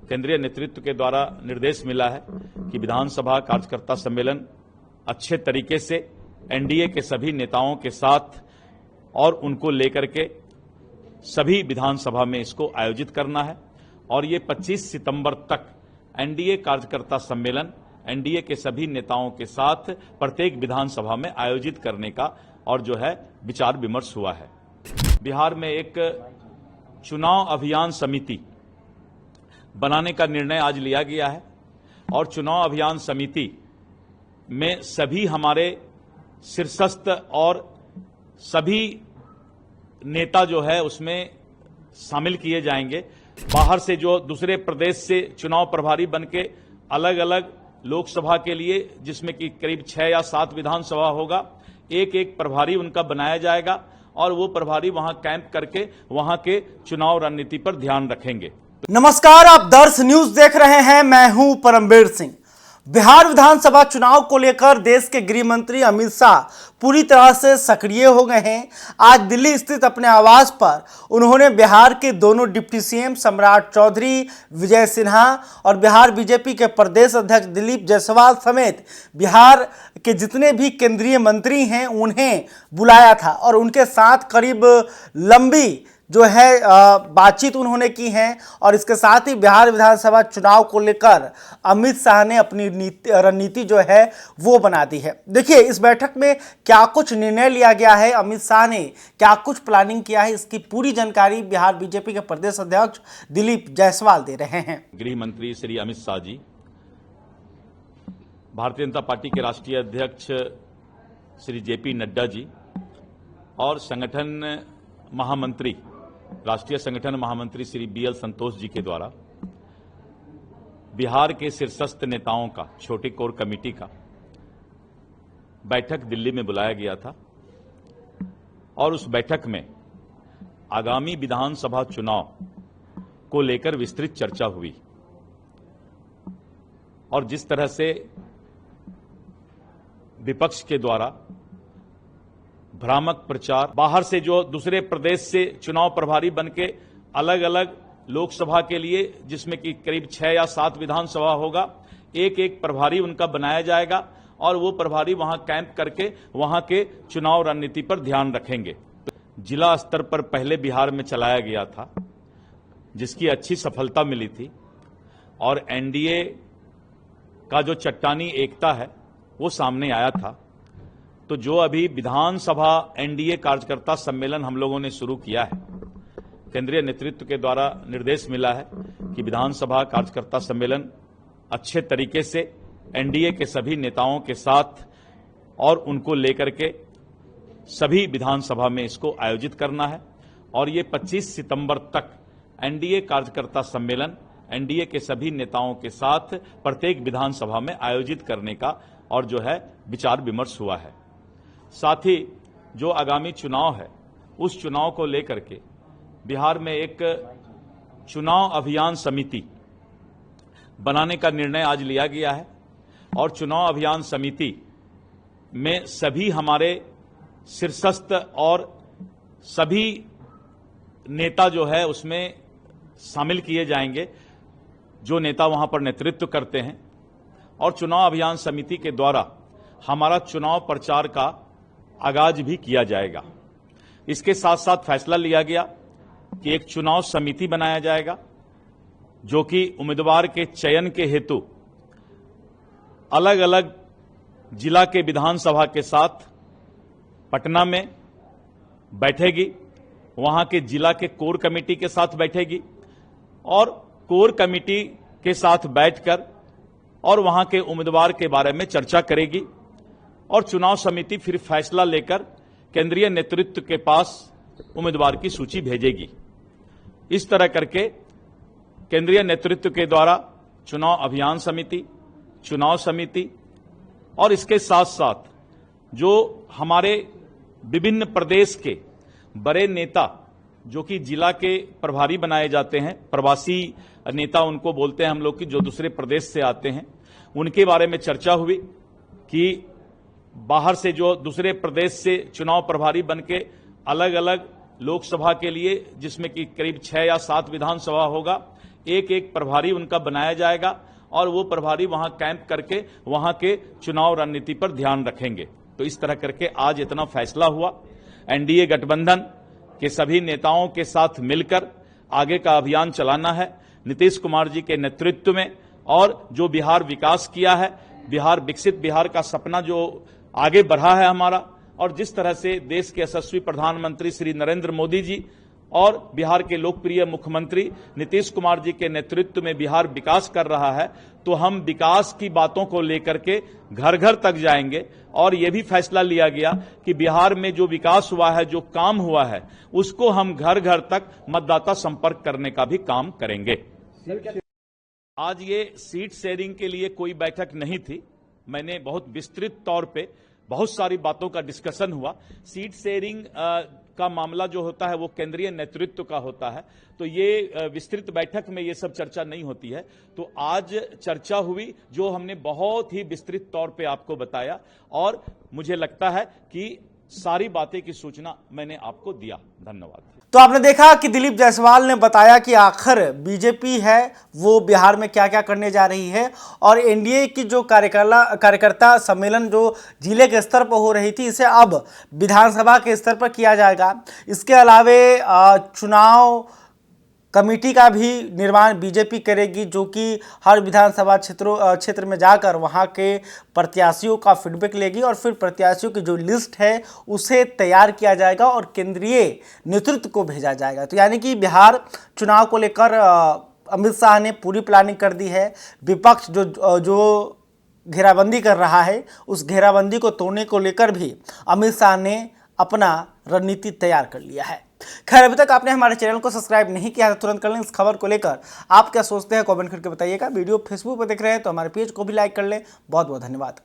केंद्रीय नेतृत्व के द्वारा निर्देश मिला है कि विधानसभा कार्यकर्ता सम्मेलन अच्छे तरीके से एनडीए के सभी नेताओं के साथ और उनको लेकर के सभी विधानसभा में इसको आयोजित करना है और ये 25 सितंबर तक एनडीए कार्यकर्ता सम्मेलन एनडीए के सभी नेताओं के साथ प्रत्येक विधानसभा में आयोजित करने का और जो है विचार विमर्श हुआ है। बिहार में एक चुनाव अभियान समिति बनाने का निर्णय आज लिया गया है और चुनाव अभियान समिति में सभी हमारे शीर्षस्थ और सभी नेता जो है उसमें शामिल किए जाएंगे। बाहर से जो दूसरे प्रदेश से चुनाव प्रभारी बनके अलग अलग लोकसभा के लिए, जिसमें कि करीब 6 या 7 विधानसभा होगा, एक एक प्रभारी उनका बनाया जाएगा और वो प्रभारी वहां कैंप करके वहां के चुनाव रणनीति पर ध्यान रखेंगे। नमस्कार, आप दर्श न्यूज देख रहे हैं। मैं हूं परमवीर सिंह। बिहार विधानसभा चुनाव को लेकर देश के गृह मंत्री अमित शाह पूरी तरह से सक्रिय हो गए हैं। आज दिल्ली स्थित अपने आवास पर उन्होंने बिहार के दोनों डिप्टी सीएम सम्राट चौधरी, विजय सिन्हा और बिहार बीजेपी के प्रदेश अध्यक्ष दिलीप जायसवाल समेत बिहार के जितने भी केंद्रीय मंत्री हैं उन्हें बुलाया था और उनके साथ करीब लंबी जो है बातचीत उन्होंने की है और इसके साथ ही बिहार विधानसभा चुनाव को लेकर अमित शाह ने अपनी रणनीति जो है वो बना दी है। देखिए इस बैठक में क्या कुछ निर्णय लिया गया है, अमित शाह ने क्या कुछ प्लानिंग किया है, इसकी पूरी जानकारी बिहार बीजेपी के प्रदेश अध्यक्ष दिलीप जायसवाल दे रहे हैं। गृह मंत्री श्री अमित शाह जी, भारतीय जनता पार्टी के राष्ट्रीय अध्यक्ष श्री जेपी नड्डा जी और संगठन महामंत्री, राष्ट्रीय संगठन महामंत्री श्री बीएल संतोष जी के द्वारा बिहार के शीर्षस्थ नेताओं का छोटी कोर कमेटी का बैठक दिल्ली में बुलाया गया था और उस बैठक में आगामी विधानसभा चुनाव को लेकर विस्तृत चर्चा हुई और जिस तरह से विपक्ष के द्वारा भ्रामक प्रचार, बाहर से जो दूसरे प्रदेश से चुनाव प्रभारी बनके अलग अलग लोकसभा के लिए, जिसमें कि करीब 6 या 7 विधानसभा होगा, एक एक प्रभारी उनका बनाया जाएगा और वो प्रभारी वहां कैंप करके वहां के चुनाव रणनीति पर ध्यान रखेंगे। जिला स्तर पर पहले बिहार में चलाया गया था जिसकी अच्छी सफलता मिली थी और एनडीए का जो चट्टानी एकता है वो सामने आया था। तो जो अभी विधानसभा एनडीए कार्यकर्ता सम्मेलन हम लोगों ने शुरू किया है, केंद्रीय नेतृत्व के द्वारा निर्देश मिला है कि विधानसभा कार्यकर्ता सम्मेलन अच्छे तरीके से एनडीए के सभी नेताओं के साथ और उनको लेकर के सभी विधानसभा में इसको आयोजित करना है और ये 25 सितंबर तक एनडीए कार्यकर्ता सम्मेलन एनडीए के सभी नेताओं के साथ प्रत्येक विधानसभा में आयोजित करने का और जो है विचार विमर्श हुआ है। साथ ही जो आगामी चुनाव है उस चुनाव को लेकर के बिहार में एक चुनाव अभियान समिति बनाने का निर्णय आज लिया गया है और चुनाव अभियान समिति में सभी हमारे शीर्षस्थ और सभी नेता जो है उसमें शामिल किए जाएंगे, जो नेता वहां पर नेतृत्व करते हैं और चुनाव अभियान समिति के द्वारा हमारा चुनाव प्रचार का आगाज भी किया जाएगा। इसके साथ साथ फैसला लिया गया कि एक चुनाव समिति बनाया जाएगा जो कि उम्मीदवार के चयन के हेतु अलग अलग जिला के विधानसभा के साथ पटना में बैठेगी, वहां के जिला के कोर कमेटी के साथ बैठेगी और कोर कमेटी के साथ बैठकर और वहां के उम्मीदवार के बारे में चर्चा करेगी और चुनाव समिति फिर फैसला लेकर केंद्रीय नेतृत्व के पास उम्मीदवार की सूची भेजेगी। इस तरह करके केंद्रीय नेतृत्व के द्वारा चुनाव अभियान समिति, चुनाव समिति और इसके साथ साथ जो हमारे विभिन्न प्रदेश के बड़े नेता जो कि जिला के प्रभारी बनाए जाते हैं, प्रवासी नेता उनको बोलते हैं हम लोग, की जो दूसरे प्रदेश से आते हैं, उनके बारे में चर्चा हुई कि बाहर से जो दूसरे प्रदेश से चुनाव प्रभारी बनके अलग अलग लोकसभा के लिए, जिसमें कि करीब 6 या 7 विधानसभा होगा, एक एक प्रभारी उनका बनाया जाएगा और वो प्रभारी वहां कैंप करके वहां के चुनाव रणनीति पर ध्यान रखेंगे। तो इस तरह करके आज इतना फैसला हुआ। एनडीए गठबंधन के सभी नेताओं के साथ मिलकर आगे का अभियान चलाना है नीतीश कुमार जी के नेतृत्व में, और जो बिहार विकास किया है, बिहार विकसित बिहार का सपना जो आगे बढ़ा है हमारा, और जिस तरह से देश के यशस्वी प्रधानमंत्री श्री नरेंद्र मोदी जी और बिहार के लोकप्रिय मुख्यमंत्री नीतीश कुमार जी के नेतृत्व में बिहार विकास कर रहा है, तो हम विकास की बातों को लेकर के घर घर तक जाएंगे। और यह भी फैसला लिया गया कि बिहार में जो विकास हुआ है, जो काम हुआ है, उसको हम घर घर तक मतदाता संपर्क करने का भी काम करेंगे। आज ये सीट शेयरिंग के लिए कोई बैठक नहीं थी। मैंने बहुत विस्तृत तौर पे बहुत सारी बातों का डिस्कशन हुआ। सीट शेयरिंग का मामला जो होता है वो केंद्रीय नेतृत्व का होता है, तो ये विस्तृत बैठक में ये सब चर्चा नहीं होती है। तो आज चर्चा हुई जो हमने बहुत ही विस्तृत तौर पे आपको बताया, और मुझे लगता है कि सारी बातें की सूचना मैंने आपको दिया। धन्यवाद। तो आपने देखा कि दिलीप जायसवाल ने बताया कि आखिर बीजेपी है वो बिहार में क्या क्या करने जा रही है, और एनडीए की जो कार्यकर्ता सम्मेलन जो जिले के स्तर पर हो रही थी, इसे अब विधानसभा के स्तर पर किया जाएगा। इसके अलावे चुनाव कमेटी का भी निर्माण बीजेपी करेगी, जो कि हर विधानसभा क्षेत्र में जाकर वहां के प्रत्याशियों का फीडबैक लेगी, और फिर प्रत्याशियों की जो लिस्ट है उसे तैयार किया जाएगा और केंद्रीय नेतृत्व को भेजा जाएगा। तो यानी कि बिहार चुनाव को लेकर अमित शाह ने पूरी प्लानिंग कर दी है। विपक्ष जो घेराबंदी कर रहा है, उस घेराबंदी को तोड़ने को लेकर भी अमित शाह ने अपना रणनीति तैयार कर लिया है। खैर, अभी तक आपने हमारे चैनल को सब्सक्राइब नहीं किया है, तुरंत कर लें। इस खबर को लेकर आप क्या सोचते हैं कमेंट करके बताइएगा। वीडियो फेसबुक पर देख रहे हैं तो हमारे पेज को भी लाइक कर लें। बहुत बहुत धन्यवाद।